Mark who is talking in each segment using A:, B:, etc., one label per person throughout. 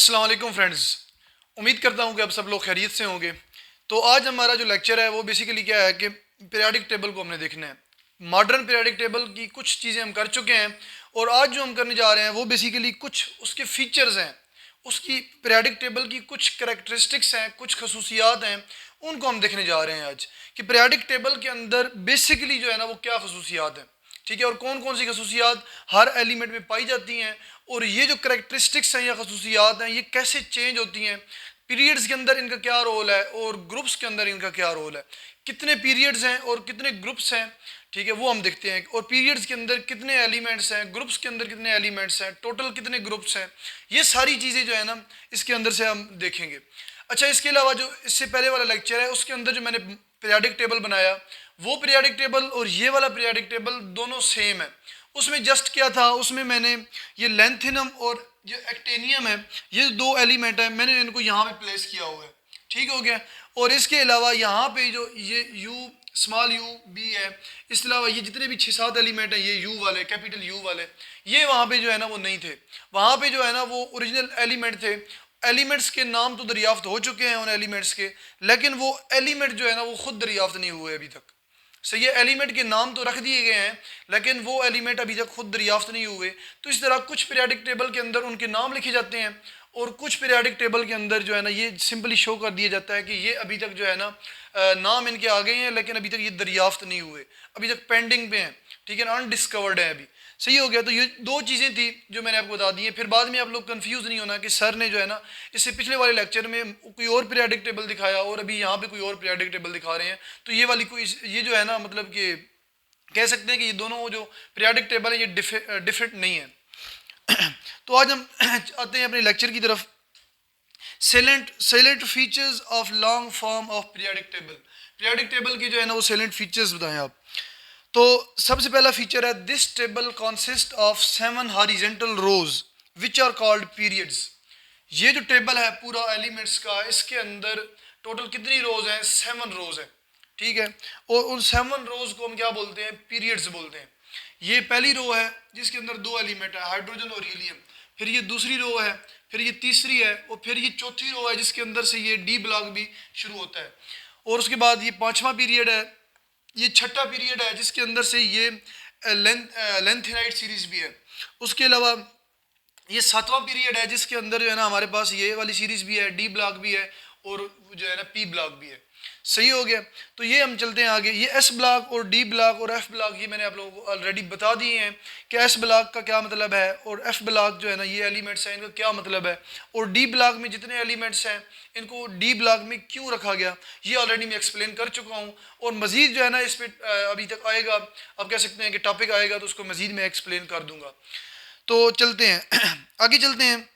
A: अस्सलाम वालेकुम फ्रेंड्स। उम्मीद करता हूँ कि आप सब लोग खैरियत से होंगे। तो आज हमारा जो लेक्चर है वो बेसिकली क्या है कि पीरियाडिक टेबल को हमने देखना है। मॉडर्न पीरियाडिक टेबल की कुछ चीज़ें हम कर चुके हैं और आज जो हम करने जा रहे हैं वो बेसिकली कुछ उसके फीचर्स हैं, उसकी पीरियाडिक टेबल की कुछ करैक्टरिस्टिक्स हैं, कुछ खसूसियात हैं, उनको हम देखने जा रहे हैं आज कि पीरियाडिक टेबल के अंदर बेसिकली जो है ना वो क्या खसूसियात हैं, ठीक है, और कौन कौन सी खसूसियात हर एलिमेंट में पाई जाती हैं और ये जो करैक्टरिस्टिक्स हैं या खसूसियात हैं ये कैसे चेंज होती हैं, पीरियड्स के अंदर इनका क्या रोल है और ग्रुप्स के अंदर इनका क्या रोल है, कितने पीरियड्स हैं और कितने ग्रुप्स हैं, ठीक है, वो हम देखते हैं। और पीरियड्स के अंदर कितने एलिमेंट्स हैं, ग्रुप्स के अंदर कितने एलिमेंट्स हैं, टोटल कितने ग्रुप्स हैं, ये सारी चीज़ें जो है ना इसके अंदर से हम देखेंगे। अच्छा, इसके अलावा जो इससे पहले वाला लेक्चर है उसके अंदर जो मैंने पीरियाडिक टेबल बनाया वो पीरियाडिक टेबल और ये वाला पीरियाडिक टेबल दोनों सेम है। उसमें जस्ट क्या था, उसमें मैंने ये लेंथिनम और जो एक्टेनियम है ये दो एलिमेंट है मैंने इनको यहाँ पे प्लेस किया हुआ है, ठीक हो गया। और इसके अलावा यहाँ पे जो ये यू स्मॉल यू बी है, इसके अलावा ये जितने भी 6-7 एलिमेंट हैं ये यू वाले, कैपिटल यू वाले, ये वहाँ पे जो है ना वो नहीं थे। वहाँ पे जो है ना वो ओरिजिनल एलिमेंट थे। एलिमेंट्स के नाम तो दरियाफ्त हो चुके हैं उन एलिमेंट्स के, लेकिन वो एलिमेंट जो है ना वो खुद दरियाफ्त नहीं हुए अभी तक। सही है, एलिमेंट के नाम तो रख दिए गए हैं लेकिन वो एलिमेंट अभी तक खुद दरियाफ्त नहीं हुए। तो इस तरह कुछ पीरियाडिक टेबल के अंदर उनके नाम लिखे जाते हैं और कुछ पीरियाडिक टेबल के अंदर जो है ना ये सिंपली शो कर दिया जाता है कि ये अभी तक जो है ना नाम इनके आ गए हैं लेकिन अभी तक ये दरियाफ्त नहीं हुए, अभी तक पेंडिंग पे हैं, ठीक है ना, अनडिस्कवर्ड है अभी। सही हो गया। तो ये दो चीज़ें थी जो मैंने आपको बता दी हैं। फिर बाद में आप लोग कंफ्यूज नहीं होना कि सर ने जो है ना इससे पिछले वाले लेक्चर में कोई और पीरियाडिक टेबल दिखाया और अभी यहाँ पे कोई और पीरियाडिक टेबल दिखा रहे हैं, तो ये वाली कोई ये जो है ना मतलब कि कह सकते हैं कि ये दोनों जो पीरियाडिक टेबल है ये डिफरेंट नहीं है। तो आज हम आते हैं अपने लेक्चर की तरफ। Salient features of long form of periodic table. Periodic table की जो है ना वो सेलेंट फीचर्स बताएं आप। तो सबसे पहला फीचर है this table consist of 7 horizontal rows which are called periods. ये जो टेबल है पूरा एलिमेंट्स का, इसके अंदर टोटल कितनी रोज हैं? 7 रोज है, ठीक है। और उन 7 रोज को हम क्या बोलते हैं? पीरियड्स बोलते हैं। ये पहली रो है जिसके अंदर 2 एलिमेंट है, हाइड्रोजन और हीलियम। फिर ये दूसरी रो है, फिर ये तीसरी है और फिर ये चौथी रो है जिसके अंदर से ये डी ब्लॉक भी शुरू होता है। और उसके बाद ये 5वां पीरियड है, ये 6ठा पीरियड है जिसके अंदर से ये लेंथेनाइट सीरीज भी है। उसके अलावा ये 7वां पीरियड है जिसके अंदर जो है ना हमारे पास ये वाली सीरीज भी है, डी ब्लॉक भी है और जो है ना पी ब्लॉक भी है। सही हो गया। तो ये हम चलते हैं आगे। ये एस ब्लॉक और डी ब्लॉक और एफ ब्लॉक ये मैंने आप लोगों को ऑलरेडी बता दिए हैं कि एस ब्लॉक का क्या मतलब है और एफ ब्लॉक जो है ना ये एलिमेंट्स हैं इनका क्या मतलब है, और डी ब्लॉक में जितने एलिमेंट्स हैं इनको डी ब्लॉक में क्यों रखा गया ये ऑलरेडी मैं एक्सप्लेन कर चुका हूँ। और मज़ीद जो है ना इस पर अभी तक आएगा, आप कह सकते हैं कि टॉपिक आएगा तो उसको मज़ीद मैं एक्सप्लेन कर दूँगा। तो चलते हैं आगे चलते हैं।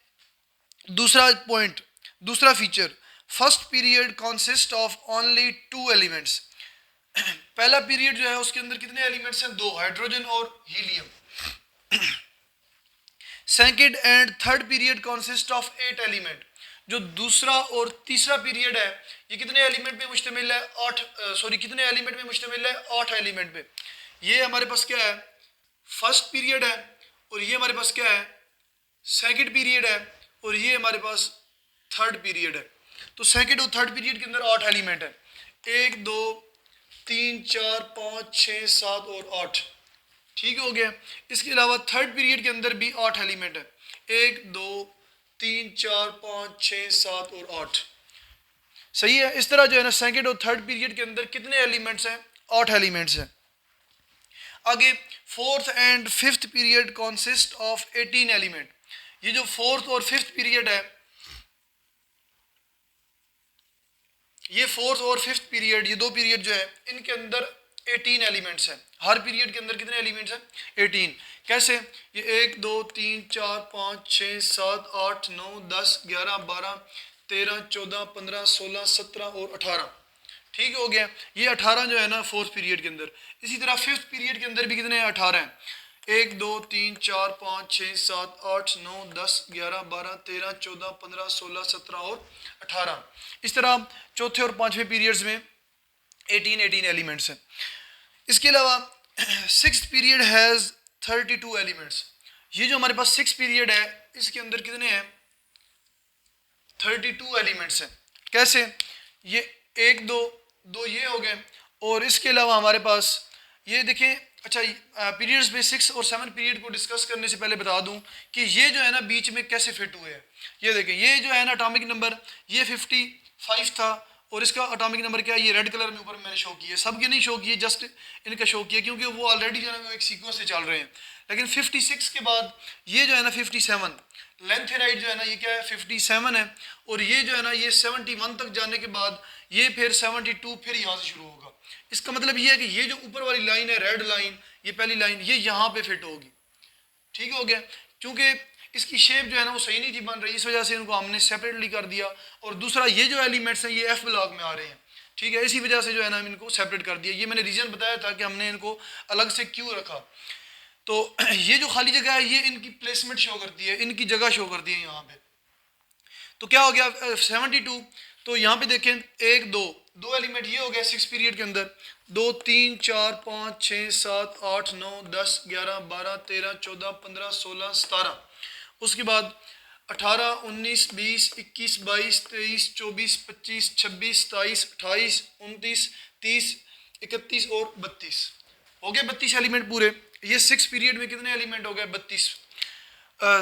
A: दूसरा पॉइंट, दूसरा feature, first period consist of only 2 elements. पहला पीरियड जो है उसके अंदर कितने एलिमेंट्स हैं? 2, हाइड्रोजन और helium. Second and third period consist of 8 element. जो दूसरा और तीसरा पीरियड है ये कितने एलिमेंट पे मुश्तमिल है? कितने एलिमेंट पे मुश्तमिल है? 8 एलिमेंट पे। ये हमारे पास क्या है? फर्स्ट पीरियड है और ये हमारे पास क्या है? सेकंड पीरियड है और ये हमारे पास थर्ड पीरियड है। तो सेकंड और थर्ड पीरियड के अंदर 8 एलिमेंट है, 1 2 3 4 5 6 7 और 8, ठीक हो गया। इसके अलावा थर्ड पीरियड के अंदर भी 8 एलिमेंट है, 1 2 3 4 5 6 7 और 8। सही है। इस तरह जो है ना सेकंड और थर्ड पीरियड के अंदर कितने एलिमेंट्स हैं? 8 एलिमेंट्स हैं। आगे fourth and fifth period consist of 18 element. ये जो फोर्थ और फिफ्थ पीरियड है, ये फोर्थ और फिफ्थ पीरियड, ये 2 पीरियड जो है इनके अंदर 18 एलिमेंट्स हैं। हर पीरियड के अंदर कितने एलिमेंट्स हैं? 18। कैसे? ये 1 2 3 4 5 6 7 8 9 10 11 12 13 14 15 16 17 और 18, ठीक हो गया। ये 18 जो है ना फोर्थ पीरियड के अंदर। इसी तरह फिफ्थ पीरियड के अंदर भी कितने हैं? 18 हैं, 1 2 3 4 5 6 7 8 9 10 11 12 13 14 15 16 17 और 18। इस तरह चौथे और पांचवें पीरियड्स में 18 एलिमेंट्स हैं। इसके अलावा सिक्स्थ पीरियड हैज़ 32 एलिमेंट्स। ये जो हमारे पास सिक्स पीरियड है इसके अंदर कितने हैं? 32 एलिमेंट्स हैं। कैसे? ये एक दो दो ये हो गए, और इसके अलावा हमारे पास ये देखें। अच्छा, पीरियड्स में 6 और 7 पीरियड को डिस्कस करने से पहले बता दूं कि ये जो है ना बीच में कैसे फिट हुए हैं। ये देखें, ये जो है ना एटॉमिक नंबर ये 55 था, और इसका एटॉमिक नंबर क्या है, ये रेड कलर में ऊपर मैंने शो किया। सबके नहीं शो किए, जस्ट इनका शो किया क्योंकि वो ऑलरेडी जो है ना एक सीक्वेंस से चल रहे हैं। लेकिन 56 के बाद ये जो है ना 57 लेंथेराइड जो है ना ये क्या है 57 है, और ये जो है ना ये 71 तक जाने के बाद ये फिर 72 फिर यहाँ से शुरू होगा। इसका मतलब ये है कि ये जो ऊपर वाली लाइन है रेड लाइन, ये पहली लाइन, ये यहाँ पे फिट होगी। ठीक हो गया? क्योंकि इसकी शेप जो है ना वो सही नहीं थी बन रही, इस वजह से इनको हमने सेपरेटली कर दिया। और दूसरा ये जो एलिमेंट्स हैं ये एफ ब्लॉक में आ रहे हैं, ठीक है, इसी वजह से जो है ना हम इनको सेपरेट कर दिया। ये मैंने रीज़न बताया था कि हमने इनको अलग से क्यों रखा। तो ये जो खाली जगह है ये इनकी प्लेसमेंट शो करती है, इनकी जगह शो करती है यहाँ पे। तो क्या हो गया 72, तो यहाँ पे देखें एक दो दो एलिमेंट ये हो गया 6 पीरियड के अंदर, 2 3 4 5 6 7 8 9 10 11 12 13 14 15 16 17, उसके बाद 18 19 20 21 22 23 24 25 26 27 28 29 30 31 और 32 हो गए 32 एलिमेंट पूरे। ये 6 पीरियड में कितने एलिमेंट हो गए 32,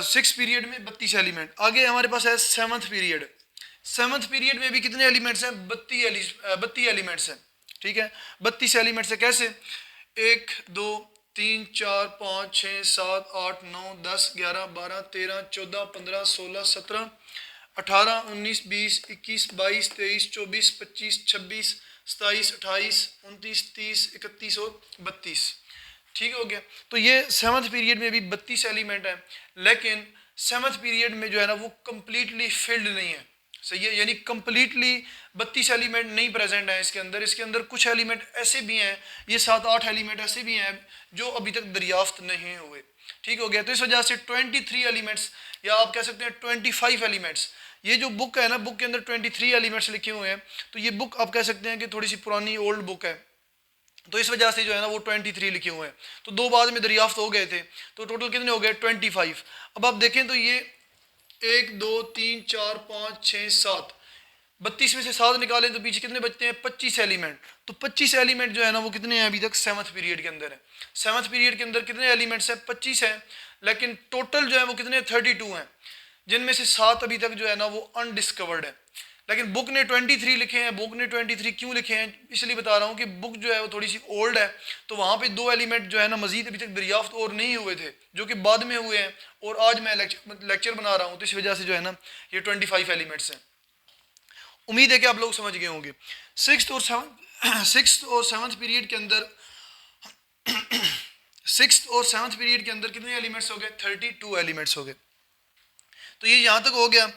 A: 6 पीरियड में 32 एलिमेंट। आगे हमारे पास है 7th पीरियड। 7th पीरियड में भी कितने एलिमेंट्स हैं 32 एलिमेंट्स हैं, ठीक है, 32 एलिमेंट्स है। कैसे? 1 2 3 4 5 6 7 8 9 10 11 12 13 14 15 16 17 18 19 20 21 22 23 24 25 26 27 28 29 30 31 और 32। ठीक हो गया? तो ये 7th पीरियड में भी 32 एलिमेंट है, लेकिन 7th पीरियड में जो है ना वो कंप्लीटली फिल्ड नहीं है। सही है, यानी कंप्लीटली 32 एलिमेंट नहीं प्रेजेंट है इसके अंदर। इसके अंदर कुछ एलिमेंट ऐसे भी हैं, ये 7-8 एलिमेंट ऐसे भी हैं जो अभी तक दरियाफ्त नहीं हुए। ठीक हो गया? तो इस वजह से 23 एलिमेंट्स, या आप कह सकते हैं 25 एलिमेंट्स, ये जो बुक है ना बुक के अंदर 23 एलिमेंट्स लिखे हुए हैं। तो ये बुक आप कह सकते हैं कि थोड़ी सी पुरानी ओल्ड बुक है, तो इस वजह से जो है ना वो 23 लिखे हुए हैं। तो 2 बाद में दरियाफ्त हो गए थे, तो टोटल कितने हो गए 25। अब आप देखें तो ये 1 2 3 4 5 6 7, 32 में से 7 निकालें तो पीछे कितने बचते हैं 25 एलिमेंट। तो 25 एलिमेंट जो है ना वो कितने हैं अभी तक 7th पीरियड के अंदर है। 7th पीरियड के अंदर कितने एलिमेंट्स हैं 25 हैं, लेकिन टोटल जो है वो कितने 32 हैं, जिनमें से 7 अभी तक जो है ना वो अनडिस्कवर्ड है। लेकिन बुक ने 23 लिखे हैं। बुक ने 23 क्यों लिखे हैं, इसलिए बता रहा हूँ कि बुक जो है वो थोड़ी सी ओल्ड है, तो वहाँ पे 2 एलिमेंट जो है ना मजीद अभी तक दरियाफ्त और नहीं हुए थे, जो कि बाद में हुए हैं, और आज मैं लेक्चर बना रहा हूँ, तो इस वजह से जो है ना ये 25 एलिमेंट्स हैं। उम्मीद है कि आप लोग समझ गए होंगे। 6th और 7th पीरियड के अंदर 6th और 7th पीरियड के अंदर कितने एलिमेंट्स हो गए 32 एलिमेंट्स हो गए। तो ये यहाँ तक हो गया।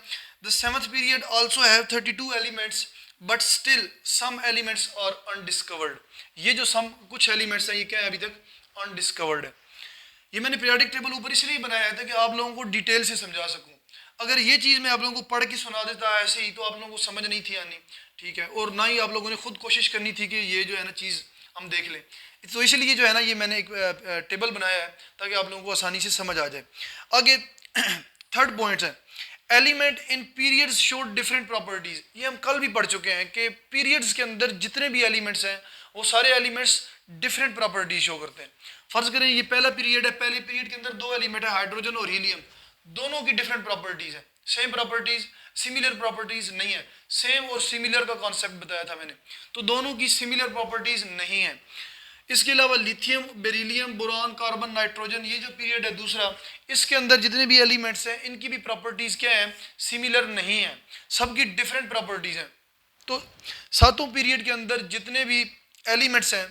A: The 7th period also have 32 elements, but still some elements are undiscovered. ये जो some कुछ elements हैं ये क्या है अभी तक undiscovered है। ये मैंने periodic table ऊपर इसलिए बनाया था कि आप लोगों को डिटेल से समझा सकूं। अगर ये चीज़ मैं आप लोगों को पढ़ के सुना देता ऐसे ही तो आप लोगों को समझ नहीं थी आनी, ठीक है, और ना ही आप लोगों ने खुद कोशिश करनी थी कि ये जो है ना चीज़ हम देख लें। तो इसलिए जो है ना ये मैंने एक टेबल बनाया है ताकि आप लोगों को आसानी से समझ आ जाए। आगे 3rd पॉइंट है element in periods show different properties. ये हम कल भी पढ़ चुके हैं कि पीरियड्स के अंदर जितने भी एलिमेंट्स हैं वो सारे एलिमेंट्स डिफरेंट प्रॉपर्टीज शो करते हैं। फर्ज करें ये पहला पीरियड है, पहले पीरियड के अंदर 2 एलिमेंट है हाइड्रोजन और हीलियम, दोनों की डिफरेंट प्रॉपर्टीज है। सेम प्रॉपर्टीज, सिमिलर प्रॉपर्टीज नहीं है। सेम और सिमिलर का कॉन्सेप्ट बताया था मैंने, तो दोनों की सिमिलर प्रॉपर्टीज नहीं है। इसके अलावा lithium, beryllium, boron, carbon, nitrogen, ये जो पीरियड है दूसरा, इसके अंदर जितने भी एलिमेंट्स हैं इनकी भी प्रॉपर्टीज क्या है सिमिलर नहीं है, सबकी डिफरेंट प्रॉपर्टीज हैं। तो 7वें पीरियड के अंदर जितने भी एलिमेंट्स हैं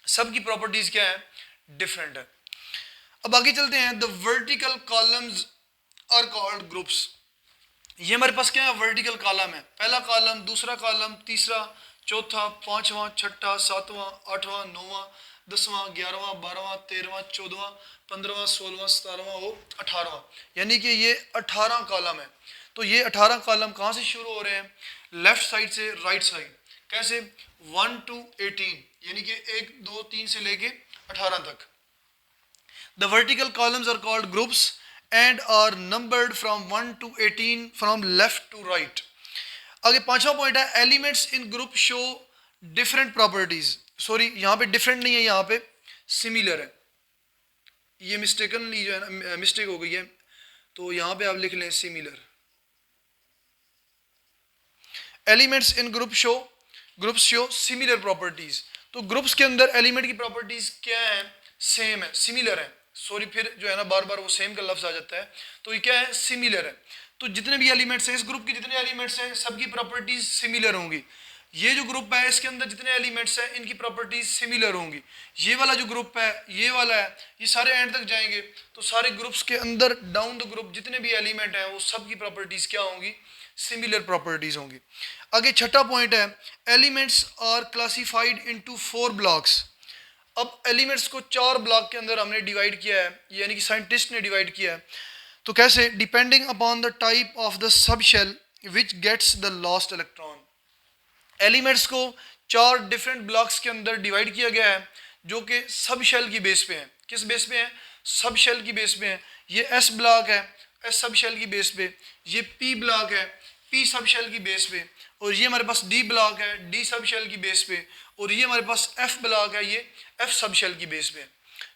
A: सबकी प्रॉपर्टीज क्या है डिफरेंट है। अब आगे चलते हैं। The vertical columns are called groups. ये हमारे पास क्या है वर्टिकल कॉलम है, पहला कॉलम, दूसरा कॉलम, तीसरा, चौथा, 5वां, 6वां, 7वां, 8वां, 9वां, 10वां, 11वां, 12वां, 13वां, 14वां, 15वां, 16वां, 17वां और 18वां, यानी कि ये 18 कॉलम है। तो ये 18 कॉलम कहाँ से शुरू हो रहे हैं लेफ्ट साइड से राइट साइड। कैसे 1 to 18, यानी कि 1 2 3 से लेके 18 तक। The vertical columns are called groups and are numbered from 1 to 18 from left to right. आगे पांचवा पॉइंट है elements in group show different properties. Sorry यहाँ पे डिफरेंट नहीं है, यहाँ पे सिमिलर है, ये मिस्टेकनली जो है ना मिस्टेक हो गई है, तो यहाँ पे आप लिख लें similar. Elements in groups show similar properties. तो ग्रुप्स के अंदर एलिमेंट की प्रॉपर्टीज क्या है, सेम है, सिमिलर है। सॉरी फिर जो है ना बार बार वो सेम का लफ्ज आ जाता है, तो ये क्या है, सिमिलर है। तो जितने भी एलिमेंट्स हैं इस ग्रुप के, जितने एलिमेंट्स हैं सबकी प्रॉपर्टीज सिमिलर होंगी। ये जो ग्रुप है इसके अंदर जितने एलिमेंट्स हैं इनकी प्रॉपर्टीज सिमिलर होंगी। ये वाला जो ग्रुप है, ये वाला है, ये सारे एंड तक जाएंगे तो सारे ग्रुप्स के अंदर डाउन द ग्रुप जितने भी एलिमेंट हैं वो सबकी प्रॉपर्टीज क्या होंगी, सिमिलर प्रॉपर्टीज होंगी। आगे छठा पॉइंट है elements are classified into 4 blocks. अब एलिमेंट्स को 4 ब्लॉक के अंदर हमने डिवाइड किया है, यानी कि साइंटिस्ट ने डिवाइड किया है। तो कैसे, depending upon the type of the sub shell which gets the lost electron. Elements को 4 डिफरेंट ब्लॉक्स के अंदर डिवाइड किया गया है जो कि सब शेल की बेस पे हैं। किस बेस पे हैं, सब शेल की बेस पे हैं। ये एस ब्लॉक है, एस सब शेल की बेस पे। ये पी ब्लॉक है, पी सब शेल की बेस पे। और ये हमारे पास डी ब्लॉक है, डी सब शेल की बेस पे। और ये हमारे पास एफ ब्लॉक है, ये एफ सब शेल की बेस पे।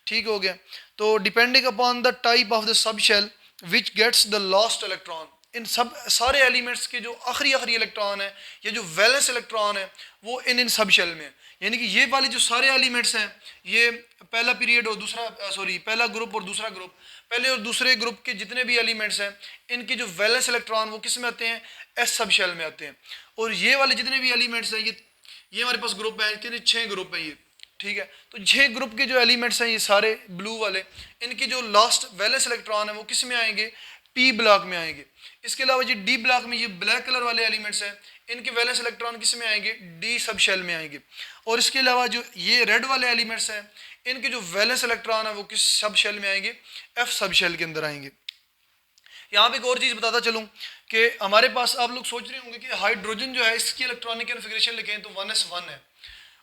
A: ठीक हो गया। तो depending upon the type of the sub shell which gets the lost electron, इन सब सारे एलिमेंट्स के जो आखिरी इलेक्ट्रॉन है या जो वैलेंस इलेक्ट्रॉन है वो इन सब शेल में है। यानी कि ये वाले जो सारे एलिमेंट्स हैं, ये पहला पीरियड और दूसरा पहला ग्रुप और दूसरा ग्रुप, पहले और दूसरे ग्रुप के जितने भी एलिमेंट्स हैं इनके जो वैलेंस इलेक्ट्रॉन वो किस में आते हैं, एस सब शेल में आते हैं। और ये वाले जितने भी एलिमेंट्स हैं ये हमारे पास ग्रुप है, इनके 6 ग्रुप है ये। ठीक है, तो 6 ग्रुप के जो एलिमेंट्स हैं ये सारे ब्लू वाले, इनके जो लास्ट वैलेंस इलेक्ट्रॉन है वो किस में आएंगे, पी ब्लॉक में आएंगे। इसके अलावा ये डी ब्लॉक में ये ब्लैक कलर वाले एलिमेंट्स हैं, इनके वैलेंस इलेक्ट्रॉन किस में आएंगे, डी सब शेल में आएंगे। और इसके अलावा जो ये रेड वाले एलिमेंट्स हैं इनके जो वैलेंस इलेक्ट्रॉन है वो किस सब शेल में आएंगे, एफ सब शेल के अंदर आएंगे। यहाँ पे एक और चीज़ बताता चलूँ कि हमारे पास आप लोग सोच रहे होंगे कि हाइड्रोजन जो है इसकी इलेक्ट्रॉनिक कन्फिग्रेशन लिखें तो 1s1 है,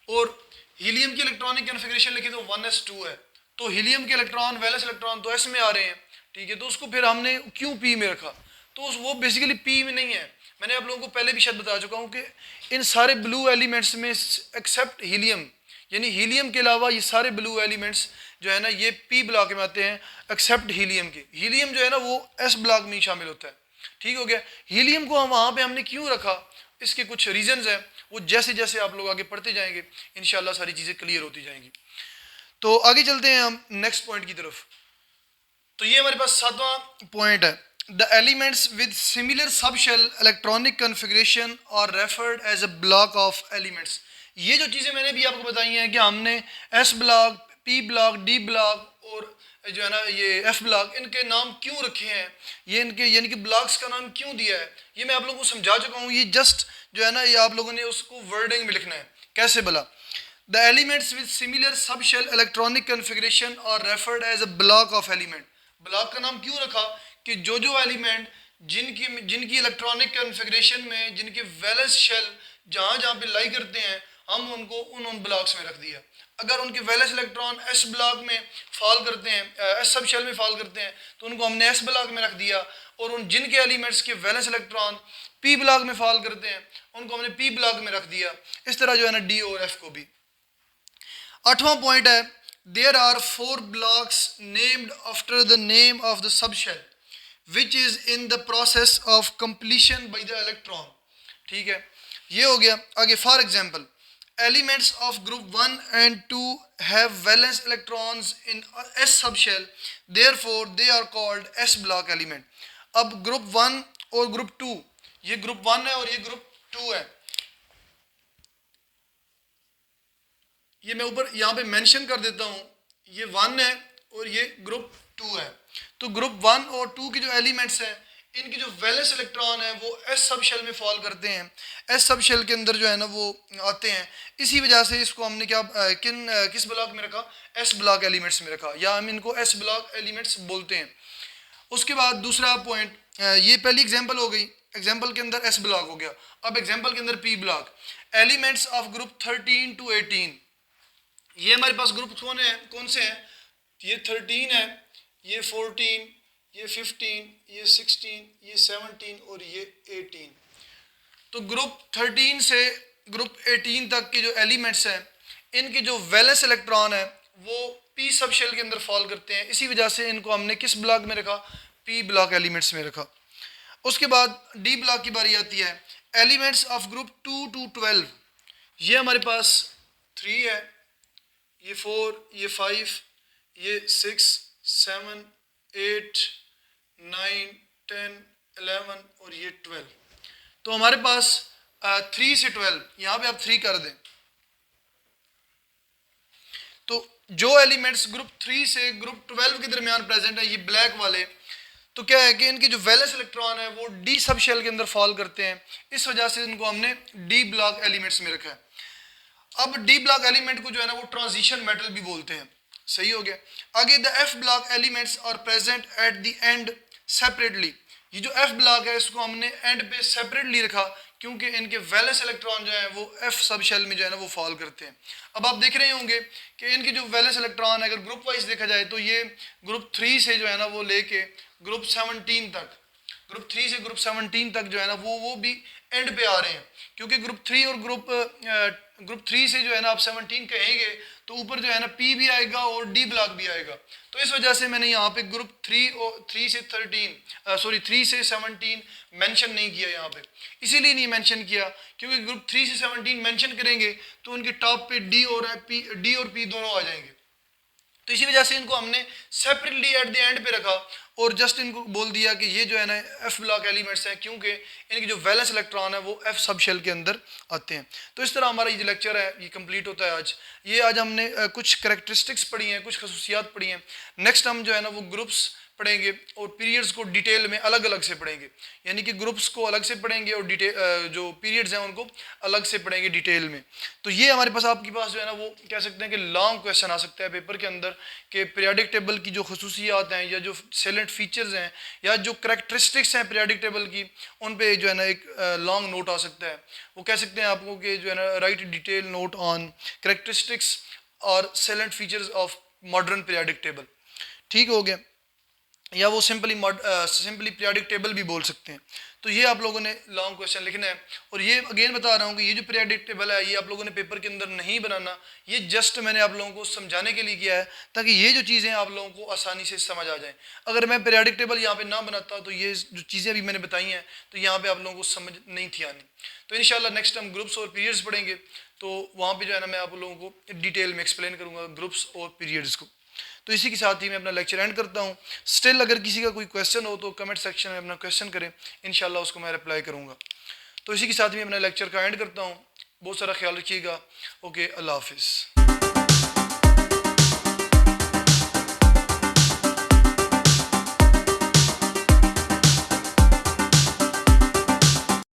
A: और हीलियम की इलेक्ट्रॉनिक कन्फिग्रेशन लिखें तो 1s2 है। तो हीलियम के इलेक्ट्रॉन वैलेंस इलेक्ट्रॉन तो एस में आ रहे हैं, ठीक है, तो उसको फिर हमने क्यों पी में रखा, तो वो बेसिकली पी में नहीं है। मैंने आप लोगों को पहले भी शायद बता चुका हूँ कि इन सारे ब्लू एलिमेंट्स में एक्सेप्ट हीलियम, यानी हीलियम के अलावा ये सारे ब्लू एलिमेंट्स जो है ना ये पी ब्लॉक में आते हैं एक्सेप्ट हीलियम के। हीलियम जो है ना वो एस ब्लॉक में ही शामिल होता है। ठीक हो गया। हीलियम को हम वहाँ पे हमने क्यों रखा, इसके कुछ रीजंस हैं, वो जैसे जैसे आप लोग आगे पढ़ते जाएंगे इंशाल्लाह सारी चीज़ें क्लियर होती जाएंगी। तो आगे चलते हैं हम नेक्स्ट पॉइंट की तरफ। तो ये हमारे पास 7वां पॉइंट है, the elements with similar sub shell electronic configuration are referred as a block of elements. ये जो चीज़ें मैंने भी आपको बताई हैं कि हमने S block, P block, D block और जो है ना ये एफ ब्लॉक, इनके नाम क्यों रखे हैं, ये इनके यानी कि ब्लॉक्स का नाम क्यों दिया है, ये मैं आप लोगों को समझा चुका हूँ। ये जस्ट जो है ना ये आप लोगों ने उसको वर्डिंग में लिखना है। कैसे भला, the elements with similar sub shell electronic configuration are referred as a block of element. Block का नाम क्यों रखा कि जो एलिमेंट जिनकी इलेक्ट्रॉनिक कन्फिग्रेशन में जिनके वैलेंस शेल जहाँ जहाँ पे लाई करते हैं हम उनको उन ब्लॉक्स में रख दिया। अगर उनके वैलेंस इलेक्ट्रॉन एस ब्लॉक में फॉल करते हैं, एस सब शेल में फॉल करते हैं, तो उनको हमने एस ब्लॉक में रख दिया। और उन जिनके एलिमेंट्स के वैलेंस इलेक्ट्रॉन पी ब्लॉक में फॉल करते हैं उनको हमने पी ब्लॉक में रख दिया। इस तरह जो है ना डी और एफ को भी। 8वां पॉइंट है, there are 4 blocks named after the name of the subshell which is in the process of completion by the electron। ठीक है, ये हो गया। आगे for example elements of group 1 and 2 have valence electrons in s subshell, therefore they are called s block element। अब group 1 और group 2, ये group 1 है और ये ग्रुप 2 है, ये मैं ऊपर यहाँ पे मेंशन कर देता हूँ, ये 1 है और ये ग्रुप 2 है। तो ग्रुप 1 और 2 के जो एलिमेंट्स हैं इनके जो वैलेंस इलेक्ट्रॉन है वो एस सब शेल में फॉल करते हैं, एस सब शेल के अंदर जो है ना वो आते हैं। इसी वजह से इसको हमने क्या किस ब्लॉक में रखा, एस ब्लॉक एलिमेंट्स में रखा, या हम इनको एस ब्लॉक एलिमेंट्स बोलते हैं। उसके बाद दूसरा पॉइंट, ये पहली एग्जाम्पल हो गई, एग्जाम्पल के अंदर एस ब्लॉक हो गया। अब एग्जाम्पल के अंदर P block, elements of group 13 to 18, ये हमारे पास ग्रुप कौन से हैं, ये 13 है, ये 14, ये 15, ये 16, ये 17 और ये 18। तो ग्रुप 13 से ग्रुप 18 तक के जो एलिमेंट्स हैं, इनके जो वैलेंस इलेक्ट्रॉन है वो पी सब शेल के अंदर फॉल करते हैं। इसी वजह से इनको हमने किस ब्लॉक में रखा, पी ब्लॉक एलिमेंट्स में रखा। उसके बाद डी ब्लॉक की बारी आती है। एलिमेंट्स ऑफ ग्रुप 2 to 12, ये हमारे पास 3 है, ये 4, ये 5, ये 6, 7, 8, 9, 10, 11 और ये 12। तो हमारे पास 3 से 12, यहाँ पे आप 3 कर दें। तो जो एलिमेंट्स ग्रुप 3 से ग्रुप 12 के दरमियान प्रेजेंट है, ये ब्लैक वाले, तो क्या है कि इनकी जो वैलेंस इलेक्ट्रॉन है वो डी सब शेल के अंदर फॉल करते हैं। इस वजह से इनको हमने डी ब्लॉक एलिमेंट्स में रखा है। अब डी ब्लॉक एलिमेंट को जो है ना वो ट्रांजिशन मेटल भी बोलते हैं। सही हो गया। आगे the F block elements are present at the end separately. ये जो एफ ब्लॉक है इसको हमने एंड पे सेपरेटली रखा क्योंकि इनके वैलेंस इलेक्ट्रॉन जो है वो एफ सब शेल में जो है ना वो फॉल करते हैं। अब आप देख रहे होंगे कि इनके जो वैलेंस इलेक्ट्रॉन है, अगर ग्रुप वाइज देखा जाए तो ये ग्रुप 3 से जो है ना वो लेके ग्रुप 17 तक, ग्रुप 3 से ग्रुप 17 तक जो है ना वो भी एंड पे आ रहे हैं। क्योंकि ग्रुप 3 और ग्रुप 3 से जो है ना आप 17 कहेंगे तो ऊपर जो है ना पी भी आएगा और डी ब्लॉक भी आएगा। तो इस वजह से मैंने यहाँ पे ग्रुप 3 और 3 से 17 मेंशन नहीं किया यहाँ पे। इसीलिए नहीं मेंशन किया क्योंकि ग्रुप 3 से 17 मेंशन करेंगे तो उनके टॉप पे डी और पी दोनों आ जाएंगे। तो इसी वजह से इनको हमने सेपरेटली एट द एंड पे रखा और जस्ट इनको बोल दिया कि ये जो है ना एफ ब्लॉक एलिमेंट्स हैं क्योंकि इनकी जो वैलेंस इलेक्ट्रॉन है वो एफ सब शेल के अंदर आते हैं। तो इस तरह हमारा ये लेक्चर है ये कंप्लीट होता है आज। ये आज हमने कुछ करैक्टरिस्टिक्स पढ़ी हैं, कुछ खसूसियात पढ़ी हैं। नेक्स्ट हम जो है ना वो ग्रुप्स पढ़ेंगे और पीरियड्स को डिटेल में अलग अलग से पढ़ेंगे, यानी कि ग्रुप्स को अलग से पढ़ेंगे और डिटेल जो पीरियड्स हैं उनको अलग से पढ़ेंगे डिटेल में। तो ये हमारे पास आपके पास जो है ना वो कह सकते हैं कि लॉन्ग क्वेश्चन आ सकता है पेपर के अंदर कि पीरियडिक टेबल की जो खसूसियात हैं या जो सेलेंट फीचर्स हैं या जो करैक्टरिस्टिक्स हैं पीरियडिक टेबल की, उन पे जो है ना एक लॉन्ग नोट आ सकता है। वो कह सकते हैं आपको कि जो है ना write detail note on characteristics और salient features of modern periodic table. ठीक हो गया। या वो सिंपली पीरियडिक टेबल भी बोल सकते हैं। तो ये आप लोगों ने लॉन्ग क्वेश्चन लिखना है। और ये अगेन बता रहा हूँ कि ये जो पीरियडिक टेबल है ये आप लोगों ने पेपर के अंदर नहीं बनाना, ये जस्ट मैंने आप लोगों को समझाने के लिए किया है ताकि ये जो चीज़ें आप लोगों को आसानी से समझ आ जाएं। अगर मैं पीरियडिक टेबल यहाँ पे ना बनाता तो ये जो चीज़ें अभी मैंने बताई हैं तो यहाँ पे आप लोगों को समझ नहीं थी आनी। तो इंशाल्लाह नेक्स्ट हम ग्रुप्स और पीरियड्स पढ़ेंगे तो वहाँ पर जो है ना मैं आप लोगों को डिटेल में एक्सप्लेन करूँगा ग्रुप्स और पीरियड्स को। तो इसी के साथ ही मैं अपना लेक्चर एंड करता हूँ। स्टिल अगर किसी का कोई क्वेश्चन हो तो कमेंट सेक्शन में अपना क्वेश्चन करें, इंशाल्लाह उसको मैं रिप्लाई करूँगा। तो इसी के साथ ही मैं अपना लेक्चर का एंड करता हूँ। बहुत सारा ख्याल रखिएगा। ओके, अल्लाह हाफिज़।